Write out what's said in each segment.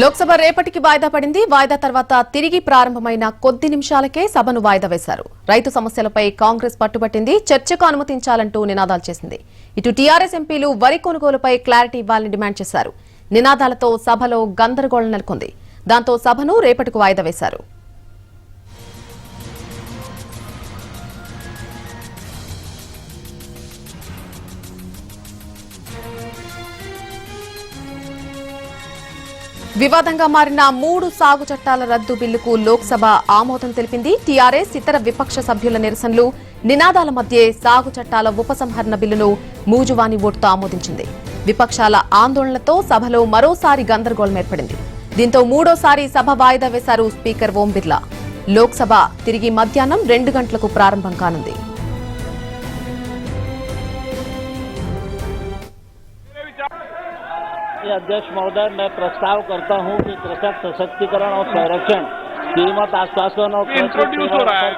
లోక్సభ రేపటికి వాయిదా పడింది. వాయిదా తర్వాత తిరిగి ప్రారంభమైన కొద్ది నిమిషాలకే సభను వాయిదా వేశారు. రైతు సమస్యలపై కాంగ్రెస్ పట్టుబట్టింది. చర్చకు అనుమతించాలంటూ నినాదాలు చేసింది. ఇటు టీఆర్ఎస్ ఎంపీలు వరి కొనుగోలుపై క్లారిటీ ఇవ్వాలని డిమాండ్ చేశారు. నినాదాలతో సభలో గందరగోళం నెలకొంది. దాంతో సభను రేపటికి వాయిదా వేశారు. వివాదంగా మారిన 3 సాగు చట్టాల రద్దు బిల్లుకు లోక్సభ ఆమోదం తెలిపింది. టీఆర్ఎస్ ఇతర విపక్ష సభ్యుల నిరసనలు, నినాదాల మధ్య సాగు చట్టాల ఉపసంహరణ బిల్లును మూజువాణి ఓటుతో ఆమోదించింది. విపక్షాల ఆందోళనలతో సభలో మరోసారి గందరగోళం ఏర్పడింది. దీంతో మూడోసారి సభ వాయిదా వేశారు స్పీకర్ ఓం బిర్లా. లోక్సభ తిరిగి మధ్యాహ్నం 2 గంటలకు ప్రారంభం కానుంది. अध्यक्ष महोदय, मैं प्रस्ताव करता हूं कि कृषक सशक्तिकरण और संरक्षण, कीमत आश्वासन और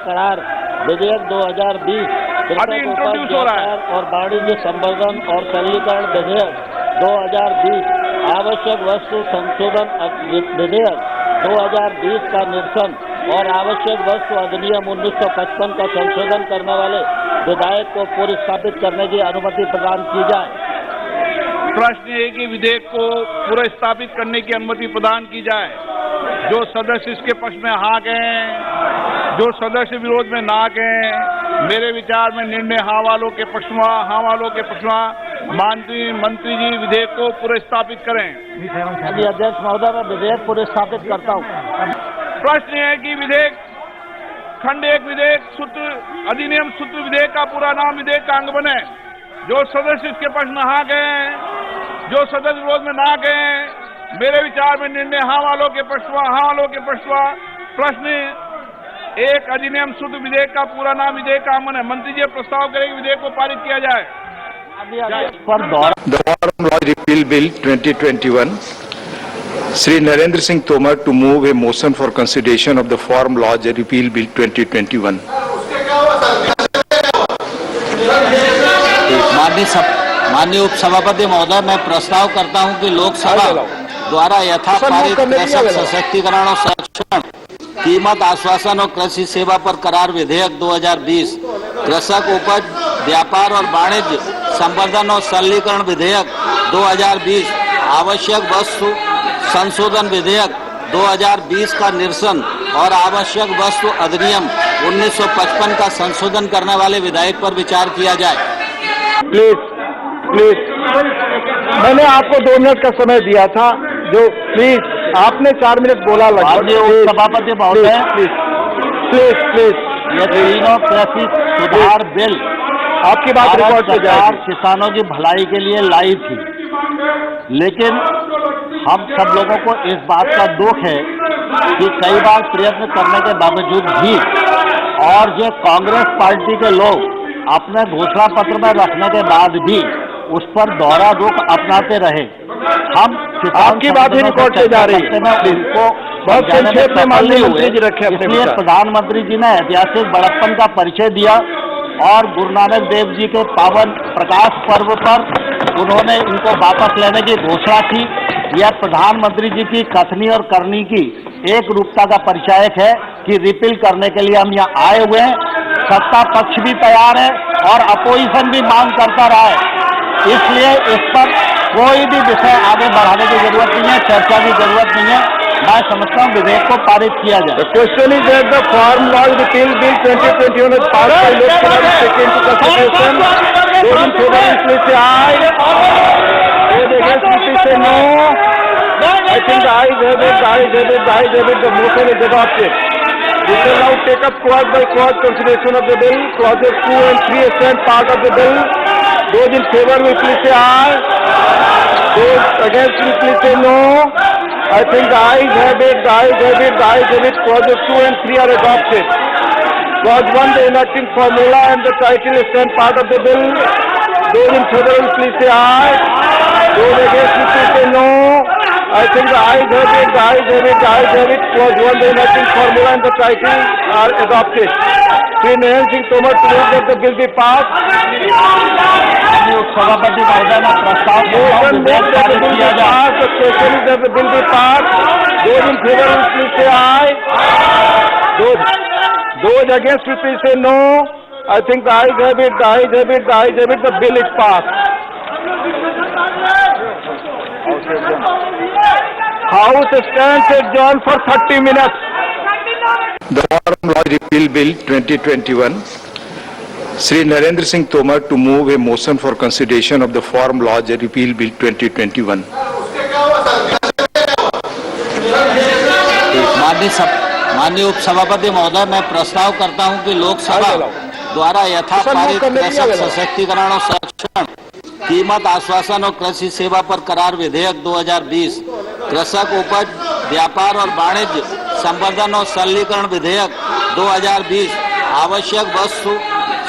करार विधेयक 2020, कृषक उपज व्यापार और वाणिज्य संवर्धन और सरलीकरण विधेयक 2020, आवश्यक वस्तु संशोधन विधेयक 2020 का निरसन और आवश्यक वस्तु अधिनियम 1955 का संशोधन करने वाले विधेयक को पुरस्कृत करने की अनुमति प्रदान की जाए। प्रश्न है कि विधेयक को पुरस्कृत करने की अनुमति प्रदान की जाए। जो सदस्य इसके पक्ष में हाँ कहें, जो सदस्य विरोध में ना कहें, मेरे विचार में निर्णय हाँ वालों के पक्ष में, हाँ वालों के पक्ष में मंत्री जी विधेयक को पुरस्कृत करें। अध्यक्ष महोदय, मैं विधेयक पुरस्कृत करता हूँ। प्रश्न है कि विधेयक खंड 1 विधेयक सूत्र अधिनियम सूत्र विधेयक का पूरा नाम विधेयक का अंग बने। जो सदस्य इसके पक्ष में हाँ गए, जो सदस्य विरोध में ना गए, मेरे विचार में निर्णय हाँ वालों के पक्ष में, हाँ वालों के पक्ष में। प्रश्न 1 अधिनियम सूत्र विधेयक का पूरा नाम विधेयक का अंग बने। मंत्री जी प्रस्ताव करें कि विधेयक को पारित किया जाए। The Farm Law Repeal Bill 2021. Sri Narendra Singh Tomar to move a motion for consideration of the Farm Law Repeal Bill 2021. माननीय उपसभापति महोदय, मैं प्रस्ताव करता हूं कि लोकसभा द्वारा यथापारित कृषक सशक्तिकरण और संरक्षण, कीमत आश्वासन और कृषि सेवा पर करार विधेयक 2020, कृषक उपज व्यापार और वाणिज्य संवर्धन और सरलीकरण विधेयक 2020, आवश्यक वस्तु संशोधन विधेयक 2020 का निरसन और आवश्यक वस्तु अधिनियम 1955 का संशोधन करने वाले विधेयक पर विचार किया जाए। प्लीज मैंने आपको 2 मिनट का समय दिया था। जो प्लीज आपने 4 मिनट बोला सभापति महोदय, प्लीज ये तीनों कृषि सुधार बिल आपकी बात रिकॉर्ड की जाए। किसानों की भलाई के लिए लाई थी, लेकिन हम सब लोगों को इस बात का दुख है कि कई बार प्रयत्न करने के बावजूद भी और जो कांग्रेस पार्टी के लोग अपने घोषणा पत्र में रखने के बाद भी उस पर दोहरा रुख अपनाते रहे। हम आपकी बात ही रिकॉर्ड की जा रही है, उनको बहुत संक्षेप में माननीय मंत्री जी रखे। इसलिए प्रधानमंत्री जी ने ऐतिहासिक बड़प्पन का परिचय दिया और गुरु नानक देव जी के पावन प्रकाश पर्व पर उन्होंने इनको वापस लेने की घोषणा की। यह प्रधानमंत्री जी की कथनी और करनी की एक रूपता का परिचायक है कि रिपील करने के लिए हम यहाँ आए हुए हैं। सत्ता पक्ष भी तैयार है और अपोजिशन भी मांग करता रहा है, इसलिए इस पर कोई भी विषय आगे बढ़ाने की जरूरत नहीं है, चर्चा की जरूरत नहीं है। मैं समझता हूँ विधेयक को पारित किया जाए। The question is that the Farm Law Repeal Bill 2021 is passed by Lok Sabha and taken into consideration. Those in favor please say aye. Those against please say no. I think the ayes have it, the ayes have it, the ayes have it. The motion is adopted. We shall now take up clause by clause consideration of the bill. Clauses 2 and 3 stand part of the bill. Those in favor will please say aye. Those against will please say no. I think the ayes have it, the ayes have it, the ayes have it. Clauses 2 and 3 are adopted. Clause 1, the enacting formula and the title stand part of the bill. Those in favor will please say aye. Those against will please say no. I think the ayes have it, the ayes have it, the ayes have it. Clause 1, the enacting formula and the title are adopted. Shri Narendra Singh Tomar to move that the bill be passed. सभापति महोदय ने प्रस्ताव Motion moved that the bill be passed. The question is that the bill be passed. Those in favor will please say aye. Those against will please say no. I think the ayes have it, the ayes have it, the ayes have it. The bill is passed. House stands adjourned for 30 minutes. The Forum Law Repeal Bill 2021. Shri Narendra Singh Tomar to move a motion for consideration of the Forum Law Repeal Bill 2021. माननीय उप सभापति महोदय, मैं प्रस्ताव करता हूं कि लोकसभा द्वारा यथापारित कृषक सशक्तिकरण और संरक्षण, कीमत आश्वासन और कृषि सेवा पर करार विधेयक 2020, कृषक उपज व्यापार और वाणिज्य संवर्धन और सरलीकरण विधेयक 2020, आवश्यक वस्तु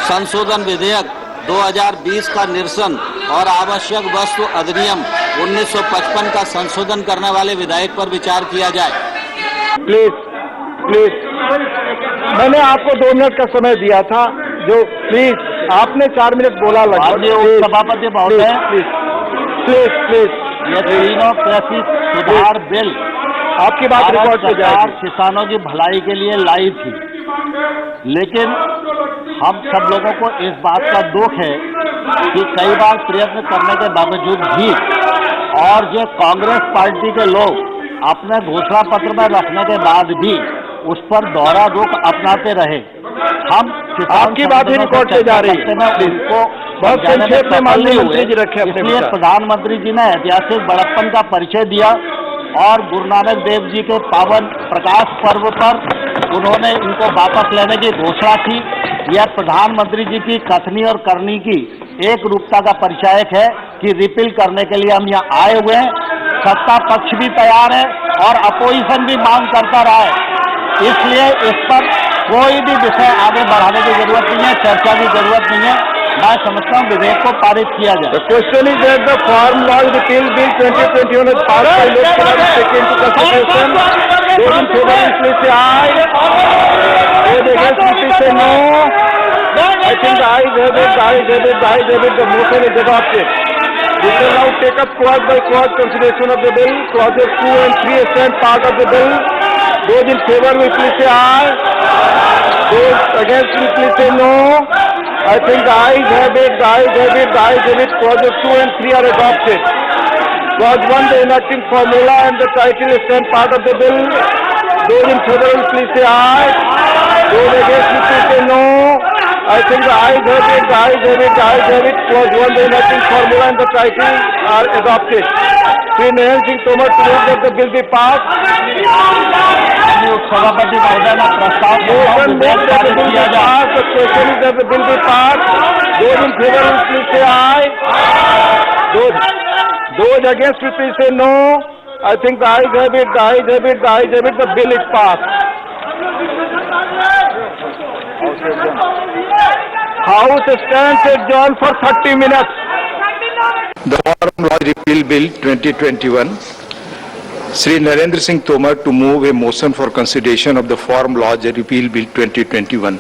संशोधन विधेयक 2020 का निरसन और आवश्यक वस्तु अधिनियम 1955 का संशोधन करने वाले विधेयक पर विचार किया जाए। प्लीज प्लीज, मैंने आपको 2 मिनट का समय दिया था, जो प्लीज आपने 4 मिनट बोला माननीय लगभग। सभापति महोदय, प्लीज प्लीज, ये तीनों कृषि सुधार बिल आपकी बात भारत रिकॉर्ड पे सरकार जाएगी। किसानों की भलाई के लिए लाई थी, लेकिन हम सब लोगों को इस बात का दुख है कि कई बार प्रयत्न करने के बावजूद भी और जो कांग्रेस पार्टी के लोग अपने घोषणा पत्र में रखने के बाद भी उस पर दोहरा रुख अपनाते रहे। हम आपकी बात ही रिकॉर्ड पे जा रही है, उनको बहुत संक्षेप में माननीय मंत्री जी रखे अपने इसलिए विचार। प्रधानमंत्री जी ने ऐतिहासिक बड़प्पन का परिचय दिया और गुरु नानक देव जी के पावन प्रकाश पर्व पर उन्होंने इनको वापस लेने की घोषणा की। यह प्रधानमंत्री जी की कथनी और करनी की एक रूपता का परिचायक है कि रिपील करने के लिए हम यहाँ आए हुए हैं। सत्ता पक्ष भी तैयार है और अपोजिशन भी मांग करता रहा है, इसलिए इस पर कोई भी विषय आगे बढ़ाने की जरूरत नहीं है, चर्चा की जरूरत नहीं है। मैं समझता हूँ विधेयक को पारित किया जाए। The question is that the Farm Law Repeal Bill 2021 is passed by Lok Sabha to take into consideration. Those in favor will please say aye. Those against will please say no. I think the ayes have it, the ayes have it, the ayes have it. The motion is adopted. We shall now take up clause by clause consideration of the bill. Clauses 2 and 3 stand part of the bill. Those in favor will please say aye. Those against will please say no. I think the ayes have it, the ayes have it, the ayes have it. Clauses 2 and 3 are adopted. Clause 1, the enacting formula and the title stand part of the bill. Those in favor will please say aye. Those against will please say no. I think the ayes have it, the ayes have it, the ayes have it. Clause 1, the enacting formula and the title are adopted. Shri Narendra Singh Tomar to move that the bill be passed. सभापति महोदय ने प्रस्ताव Motion moved that the bill be passed. The question is that the bill be passed. Those in favor will please say aye. Those against will please say no. I think the ayes have it, the ayes have it, the ayes have it. The bill is passed. House stands adjourned for 30 minutes. The Forum Law Repeal Bill 2021. Shri Narendra Singh Tomar to move a motion for consideration of the Forum Law Repeal Bill 2021.